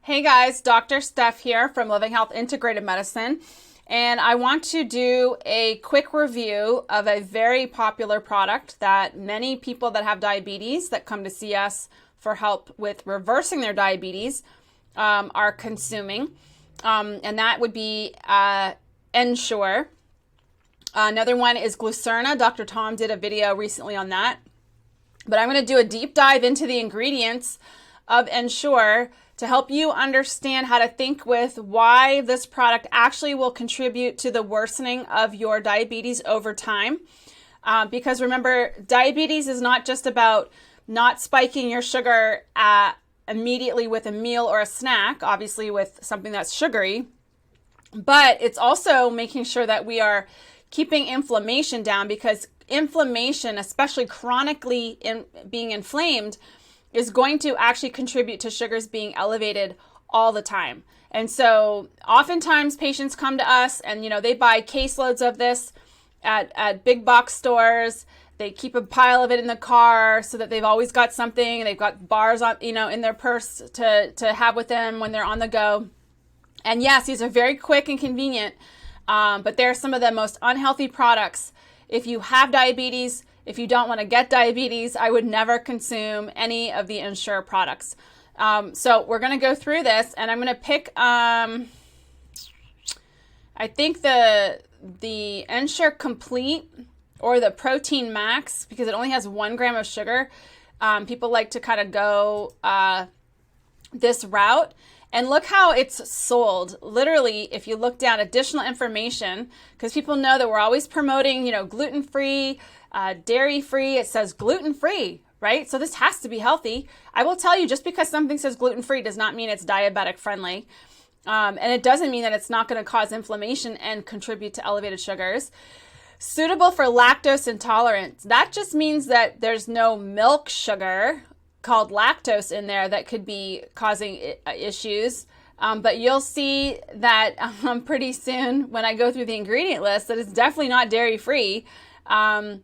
Hey guys, Dr. Steph here from Living Health Integrative Medicine, and I want to do a quick review of a very popular product that many people that have diabetes that come to see us for help with reversing their diabetes are consuming, and that would be Ensure. Another one is Glucerna. Dr. Tom did a video recently on that, but I'm going to do a deep dive into the ingredients of Ensure to help you understand how to think with why this product actually will contribute to the worsening of your diabetes over time. Because remember, diabetes is not just about not spiking your sugar immediately with a meal or a snack, obviously with something that's sugary, but it's also making sure that we are keeping inflammation down, because inflammation, especially chronically being inflamed, is going to actually contribute to sugars being elevated all the time. And so oftentimes patients come to us and, they buy caseloads of this at big box stores. They keep a pile of it in the car so that they've always got something, and they've got bars on, in their purse to have with them when they're on the go. And yes, these are very quick and convenient, but they're some of the most unhealthy products. If you have diabetes, if you don't want to get diabetes, I would never consume any of the Ensure products. So we're going to go through this, and I'm going to pick, I think the Ensure Complete or the Protein Max, because it only has 1 gram of sugar. People like to kind of go this route. And look how it's sold. Literally, if you look down, additional information, because people know that we're always promoting, gluten-free, dairy-free. It says gluten-free, right? So this has to be healthy. I will tell you, just because something says gluten-free does not mean it's diabetic friendly. And it doesn't mean that it's not going to cause inflammation and contribute to elevated sugars. Suitable for lactose intolerance. That just means that there's no milk sugar called lactose in there that could be causing issues. But you'll see that pretty soon when I go through the ingredient list that it's definitely not dairy-free. And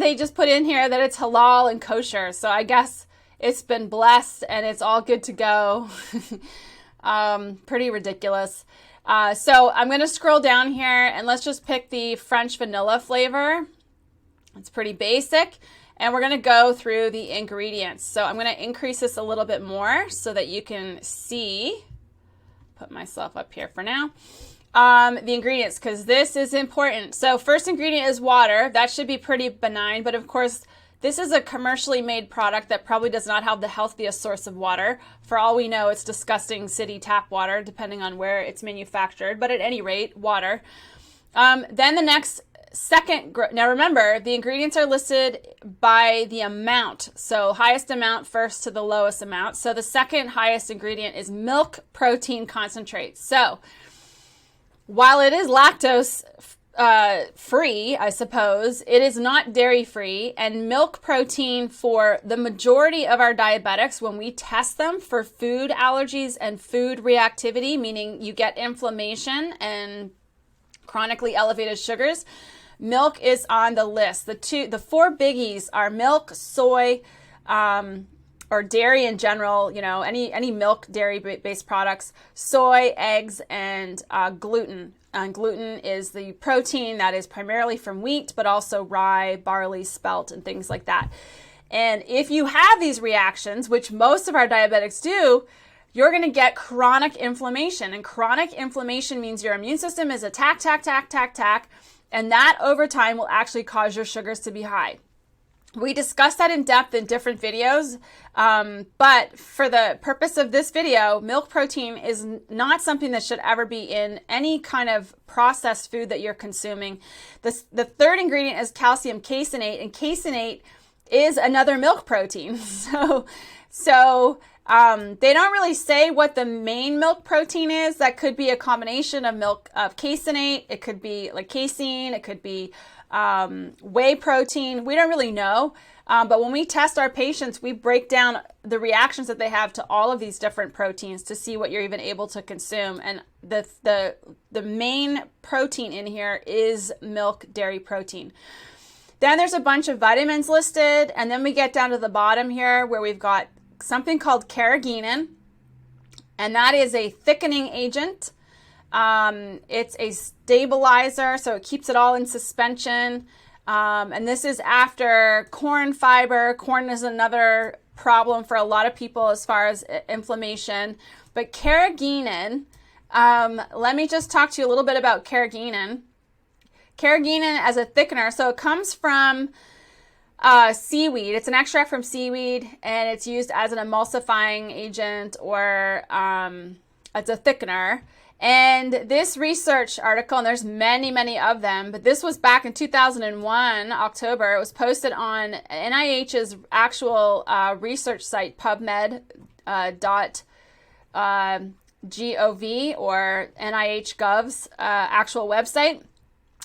they just put in here that it's halal and kosher. So I guess it's been blessed and it's all good to go. Pretty ridiculous. So I'm going to scroll down here and let's just pick the French vanilla flavor. It's pretty basic. And we're going to go through the ingredients. So I'm going to increase this a little bit more so that you can see. Put myself up here for now. The ingredients, because this is important. So first ingredient is water. That should be pretty benign. But of course, this is a commercially made product that probably does not have the healthiest source of water. For all we know, it's disgusting city tap water, depending on where it's manufactured. But at any rate, water. Then the next now remember, the ingredients are listed by the amount. So highest amount first to the lowest amount. So the second highest ingredient is milk protein concentrate. So while it is lactose free, I suppose, it is not dairy free. And milk protein, for the majority of our diabetics, when we test them for food allergies and food reactivity, meaning you get inflammation and chronically elevated sugars, milk is on the list. The 4 biggies are milk, soy, or dairy in general, any milk, dairy-based products, soy, eggs, and gluten. And gluten is the protein that is primarily from wheat, but also rye, barley, spelt, and things like that. And if you have these reactions, which most of our diabetics do, you're going to get chronic inflammation. And chronic inflammation means your immune system is attack. And that over time will actually cause your sugars to be high. We discussed that in depth in different videos, but for the purpose of this video, milk protein is not something that should ever be in any kind of processed food that you're consuming. The third ingredient is calcium caseinate, and caseinate is another milk protein. So they don't really say what the main milk protein is. That could be a combination of caseinate. It could be like casein. It could be whey protein. We don't really know. But when we test our patients, we break down the reactions that they have to all of these different proteins to see what you're even able to consume. And the main protein in here is milk dairy protein. Then there's a bunch of vitamins listed. And then we get down to the bottom here where we've got something called Carrageenan. and that is a thickening agent. It's a stabilizer, so it keeps it all in suspension. And this is after corn fiber. Corn is another problem for a lot of people as far as inflammation. But Carrageenan, let me just talk to you a little bit about Carrageenan. Carrageenan as a thickener, so it comes from seaweed. It's an extract from seaweed, and it's used as an emulsifying agent or as a thickener. And this research article, and there's many, many of them, but this was back in 2001, October. It was posted on NIH's actual research site, PubMed.gov, or NIH Gov's actual website.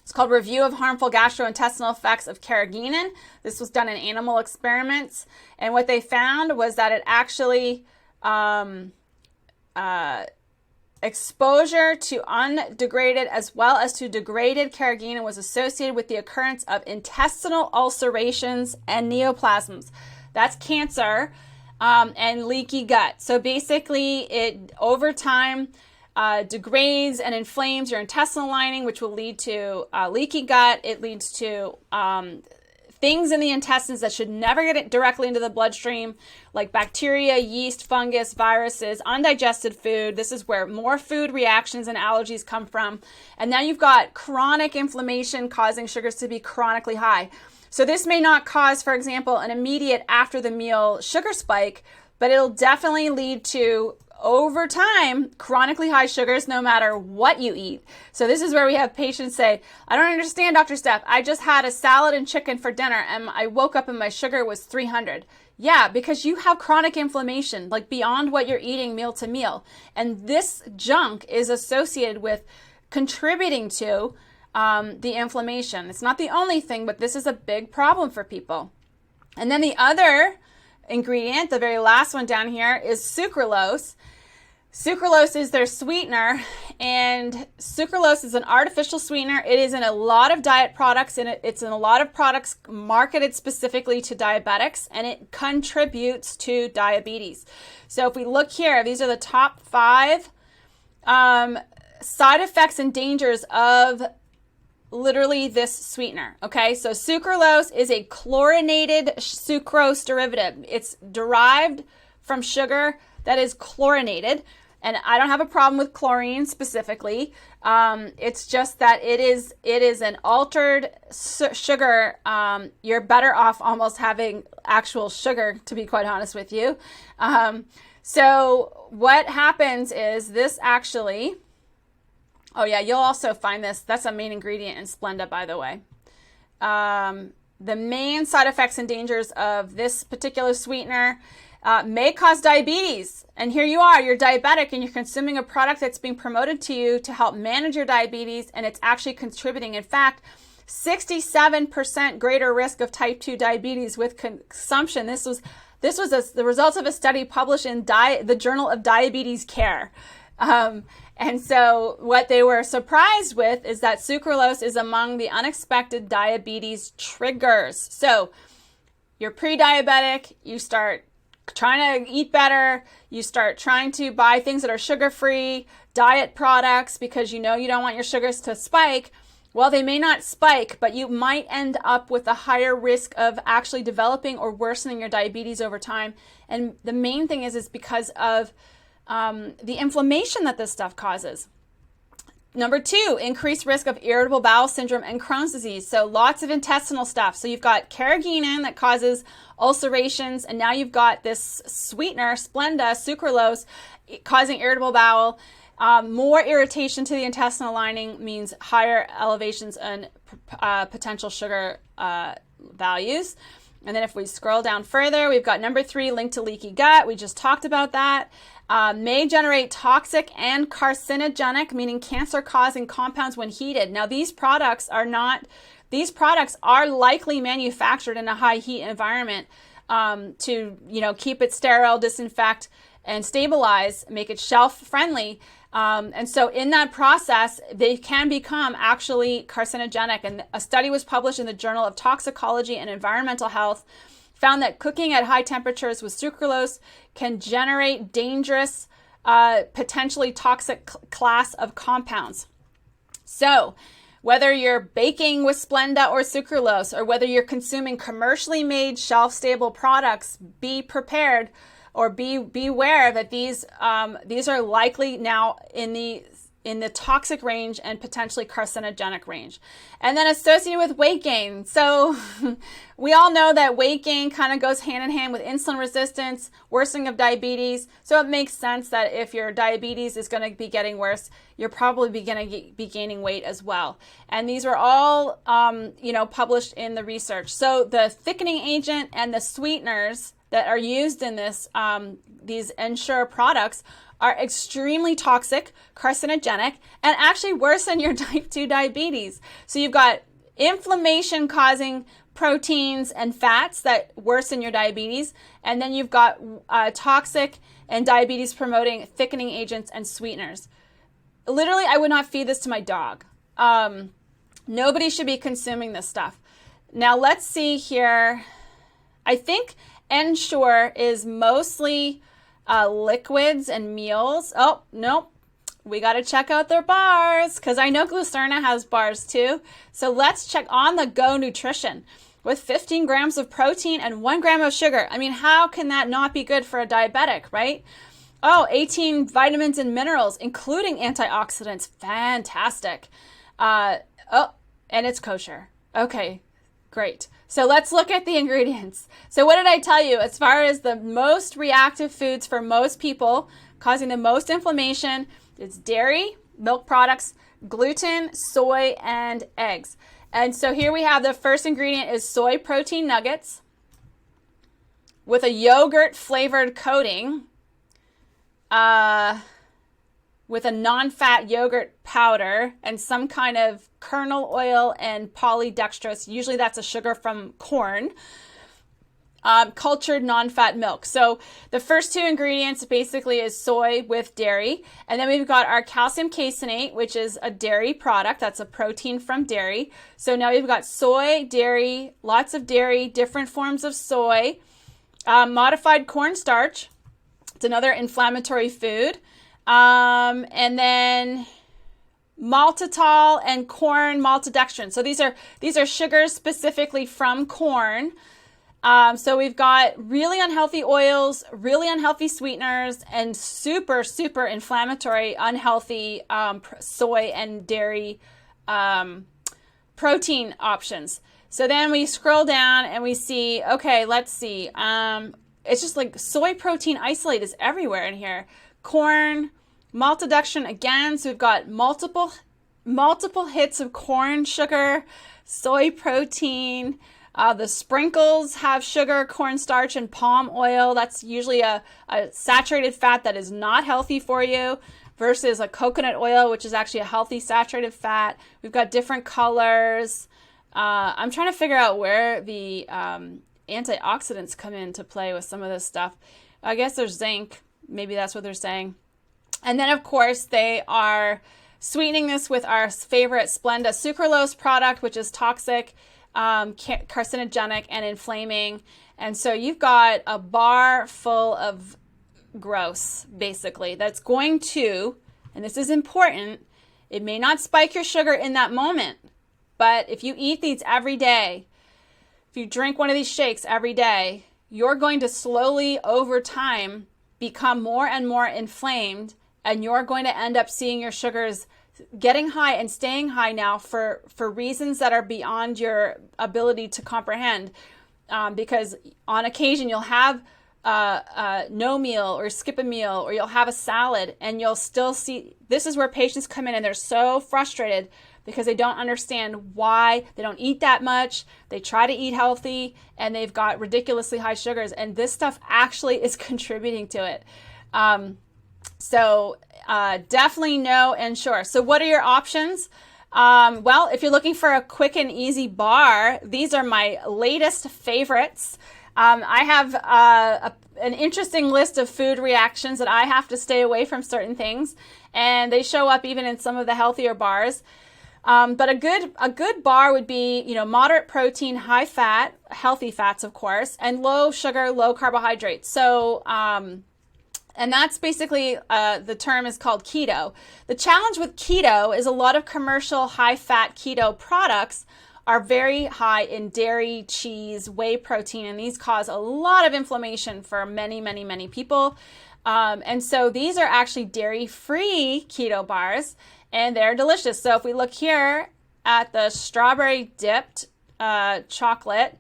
It's called Review of Harmful Gastrointestinal Effects of Carrageenan. This was done in animal experiments. And what they found was that it actually exposure to undegraded as well as to degraded Carrageenan was associated with the occurrence of intestinal ulcerations and neoplasms. That's cancer and leaky gut. So basically, it over time degrades and inflames your intestinal lining, which will lead to leaky gut. It leads to things in the intestines that should never get directly into the bloodstream, like bacteria, yeast, fungus, viruses, undigested food. This is where more food reactions and allergies come from. And now you've got chronic inflammation causing sugars to be chronically high. So this may not cause, for example, an immediate after the meal sugar spike, but it'll definitely lead to, over time, chronically high sugars no matter what you eat. So this is where we have patients say, I don't understand, Dr. Steph. I just had a salad and chicken for dinner and I woke up and my sugar was 300. Yeah, because you have chronic inflammation, like beyond what you're eating meal to meal. And this junk is associated with contributing to the inflammation. It's not the only thing, but this is a big problem for people. And then the other ingredient, the very last one down here, is sucralose. Sucralose is their sweetener, and sucralose is an artificial sweetener. It is in a lot of diet products, and it's in a lot of products marketed specifically to diabetics, and it contributes to diabetes. So if we look here, these are the top 5 side effects and dangers of literally this sweetener. Okay, so sucralose is a chlorinated sucrose derivative. It's derived from sugar that is chlorinated. And I don't have a problem with chlorine specifically. It's just that it is an altered sugar. You're better off almost having actual sugar, to be quite honest with you. So what happens is this actually, oh yeah, you'll also find this. That's a main ingredient in Splenda, by the way. The main side effects and dangers of this particular sweetener may cause diabetes. And here you are, you're diabetic and you're consuming a product that's being promoted to you to help manage your diabetes, and it's actually contributing. In fact, 67% greater risk of type 2 diabetes with consumption. This was the results of a study published in the Journal of Diabetes Care. And so what they were surprised with is that sucralose is among the unexpected diabetes triggers. So you're pre-diabetic, you start trying to eat better, you start trying to buy things that are sugar-free, diet products, because you know you don't want your sugars to spike. Well, they may not spike, but you might end up with a higher risk of actually developing or worsening your diabetes over time. And the main thing is because of the inflammation that this stuff causes. Number 2, increased risk of irritable bowel syndrome and Crohn's disease. So lots of intestinal stuff. So you've got Carrageenan that causes ulcerations, and now you've got this sweetener, Splenda, sucralose, causing irritable bowel. More irritation to the intestinal lining means higher elevations in potential sugar values. And then if we scroll down further, we've got number 3, linked to leaky gut. We just talked about that. May generate toxic and carcinogenic, meaning cancer-causing compounds when heated. Now, these products are likely manufactured in a high heat environment to, keep it sterile, disinfect, and stabilize, make it shelf-friendly. And so in that process, they can become actually carcinogenic. And a study was published in the Journal of Toxicology and Environmental Health found that cooking at high temperatures with sucralose can generate dangerous potentially toxic class of compounds. So whether you're baking with Splenda or Sucralose, or whether you're consuming commercially made shelf-stable products, be prepared or beware that these are likely now in the toxic range and potentially carcinogenic range. And then associated with weight gain. So we all know that weight gain kind of goes hand in hand with insulin resistance, worsening of diabetes. So it makes sense that if your diabetes is going to be getting worse, you're probably going to be gaining weight as well. And these were all, published in the research. So the thickening agent and the sweeteners that are used in these Ensure products are extremely toxic, carcinogenic, and actually worsen your type 2 diabetes. So you've got inflammation causing proteins and fats that worsen your diabetes, and then you've got toxic and diabetes promoting thickening agents and sweeteners. Literally, I would not feed this to my dog. Nobody should be consuming this stuff. Now let's see here. I think Ensure is mostly liquids and meals. Oh, nope. We got to check out their bars because I know Glucerna has bars too. So let's check On the Go Nutrition with 15 grams of protein and 1 gram of sugar. I mean, how can that not be good for a diabetic, right? Oh, 18 vitamins and minerals, including antioxidants. Fantastic. And it's kosher. Okay, great. So let's look at the ingredients. So what did I tell you? As far as the most reactive foods for most people, causing the most inflammation, it's dairy, milk products, gluten, soy, and eggs. And so here we have the first ingredient is soy protein nuggets with a yogurt flavored coating, with a non-fat yogurt powder and some kind of kernel oil and polydextrose. Usually that's a sugar from corn. Cultured non-fat milk. So the first two ingredients basically is soy with dairy. And then we've got our calcium caseinate, which is a dairy product. That's a protein from dairy. So now we've got soy, dairy, lots of dairy, different forms of soy, modified cornstarch. It's another inflammatory food. And then maltitol and corn maltodextrin. So these are sugars specifically from corn. So we've got really unhealthy oils, really unhealthy sweeteners, and super, super inflammatory, unhealthy soy and dairy protein options. So then we scroll down and we see, okay, let's see. It's just like soy protein isolate is everywhere in here. Corn, maltodextrin again. So we've got multiple hits of corn sugar, soy protein. The sprinkles have sugar, cornstarch, and palm oil. That's usually a saturated fat that is not healthy for you versus a coconut oil, which is actually a healthy saturated fat. We've got different colors. I'm trying to figure out where the antioxidants come into play with some of this stuff. I guess there's zinc. Maybe that's what they're saying. And then, of course, they are sweetening this with our favorite Splenda Sucralose product, which is toxic, carcinogenic, and inflaming. And so you've got a bar full of gross, basically, that's going to, and this is important, it may not spike your sugar in that moment, but if you eat these every day, if you drink one of these shakes every day, you're going to slowly, over time, become more and more inflamed, and you're going to end up seeing your sugars getting high and staying high now for reasons that are beyond your ability to comprehend. Because on occasion you'll have no meal or skip a meal, or you'll have a salad, and you'll still see, this is where patients come in and they're so frustrated because they don't understand why they don't eat that much. They try to eat healthy and they've got ridiculously high sugars, and this stuff actually is contributing to it. So definitely no Ensure. So what are your options? Well, if you're looking for a quick and easy bar, these are my latest favorites. I have an interesting list of food reactions that I have to stay away from certain things, and they show up even in some of the healthier bars. But a good bar would be, moderate protein, high fat, healthy fats, of course, and low sugar, low carbohydrates. So And that's basically, the term is called keto. The challenge with keto is a lot of commercial high-fat keto products are very high in dairy, cheese, whey protein, and these cause a lot of inflammation for many, many, many people. And so these are actually dairy-free keto bars, and they're delicious. So if we look here at the strawberry dipped chocolate,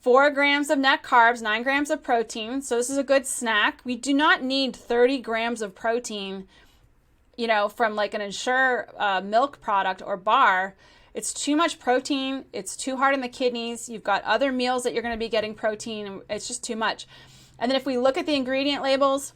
4 grams of net carbs, 9 grams of protein. So this is a good snack. We do not need 30 grams of protein, from like an Ensure milk product or bar. It's too much protein. It's too hard on the kidneys. You've got other meals that you're going to be getting protein. It's just too much. And then if we look at the ingredient labels,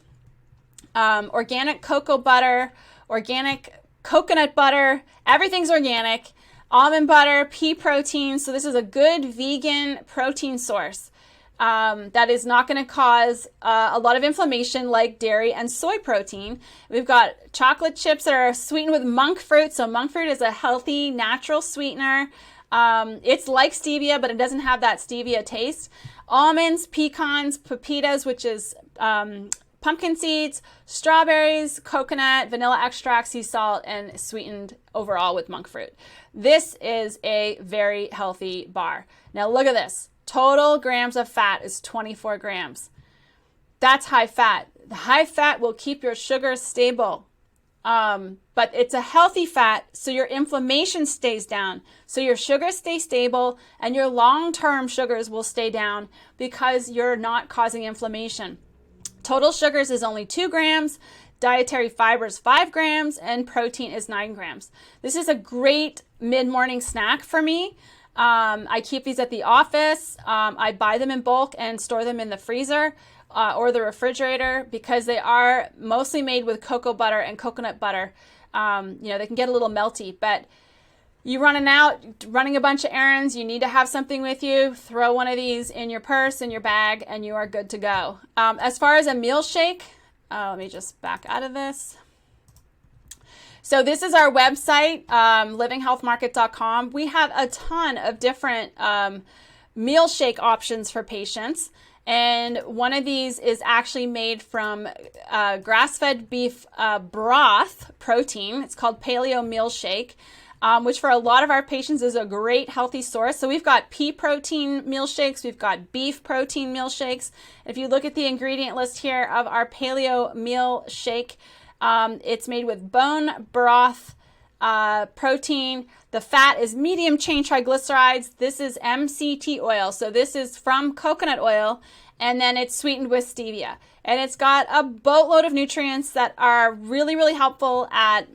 organic cocoa butter, organic coconut butter, everything's organic. Almond butter, pea protein. So this is a good vegan protein source that is not going to cause a lot of inflammation like dairy and soy protein. We've got chocolate chips that are sweetened with monk fruit. So monk fruit is a healthy, natural sweetener. It's like stevia, but it doesn't have that stevia taste. Almonds, pecans, pepitas, which is pumpkin seeds, strawberries, coconut, vanilla extract, sea salt, and sweetened overall with monk fruit. This is a very healthy bar. Now look at this. Total grams of fat is 24 grams. That's high fat. The high fat will keep your sugars stable. But it's a healthy fat, so your inflammation stays down. So your sugars stay stable and your long-term sugars will stay down because you're not causing inflammation. Total sugars is only 2 grams, dietary fibers 5 grams, and protein is 9 grams. This is a great mid-morning snack for me. I keep these at the office. I buy them in bulk and store them in the freezer or the refrigerator because they are mostly made with cocoa butter and coconut butter. They can get a little melty, but you running a bunch of errands, you need to have something with you, throw one of these in your purse, in your bag, and you are good to go. As far as a meal shake, let me just back out of this. So this is our website, livinghealthmarket.com. We have a ton of different meal shake options for patients. And one of these is actually made from grass-fed beef broth protein. It's called Paleo Meal Shake. Which for a lot of our patients is a great healthy source. So we've got pea protein meal shakes, we've got beef protein meal shakes. If you look at the ingredient list here of our paleo meal shake, it's made with bone broth protein. The fat is medium chain triglycerides. This is MCT oil. So this is from coconut oil, and then it's sweetened with stevia. And it's got a boatload of nutrients that are really, really helpful at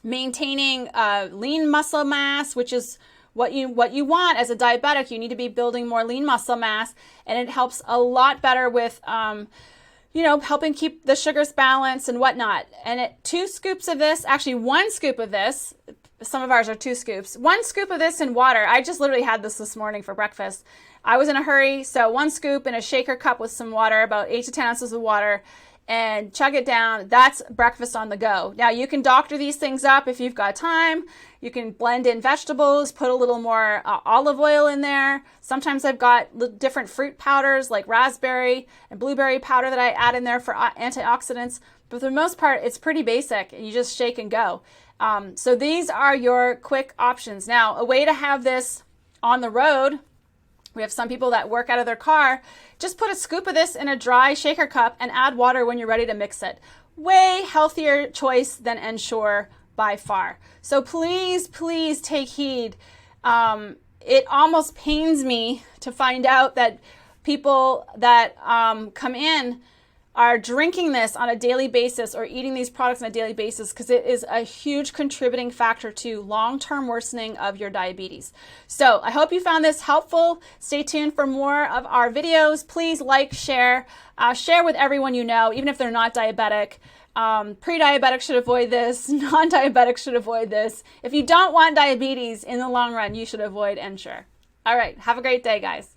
maintaining lean muscle mass, which is what you want as a diabetic. You need to be building more lean muscle mass, and it helps a lot better with helping keep the sugars balanced and whatnot. And 2 scoops of this, actually 1 scoop of this, some of ours are 2 scoops, 1 scoop of this in water. I just literally had this morning for breakfast. I was in a hurry, so 1 scoop in a shaker cup with some water, about 8 to 10 ounces of water, and chug it down. That's breakfast on the go. Now you can doctor these things up if you've got time. You can blend in vegetables, put a little more olive oil in there. Sometimes I've got different fruit powders like raspberry and blueberry powder that I add in there for antioxidants. But for the most part, it's pretty basic and you just shake and go. So these are your quick options. Now, a way to have this on the road, we have some people that work out of their car. Just put a scoop of this in a dry shaker cup and add water when you're ready to mix it. Way healthier choice than Ensure by far. So please, please take heed. It almost pains me to find out that people that come in are drinking this on a daily basis or eating these products on a daily basis, because it is a huge contributing factor to long-term worsening of your diabetes. So I hope you found this helpful. Stay tuned for more of our videos. Please like, share with everyone you know, even if they're not diabetic. Pre-diabetics should avoid this. Non-diabetics should avoid this. If you don't want diabetes in the long run, you should avoid Ensure. All right. Have a great day, guys.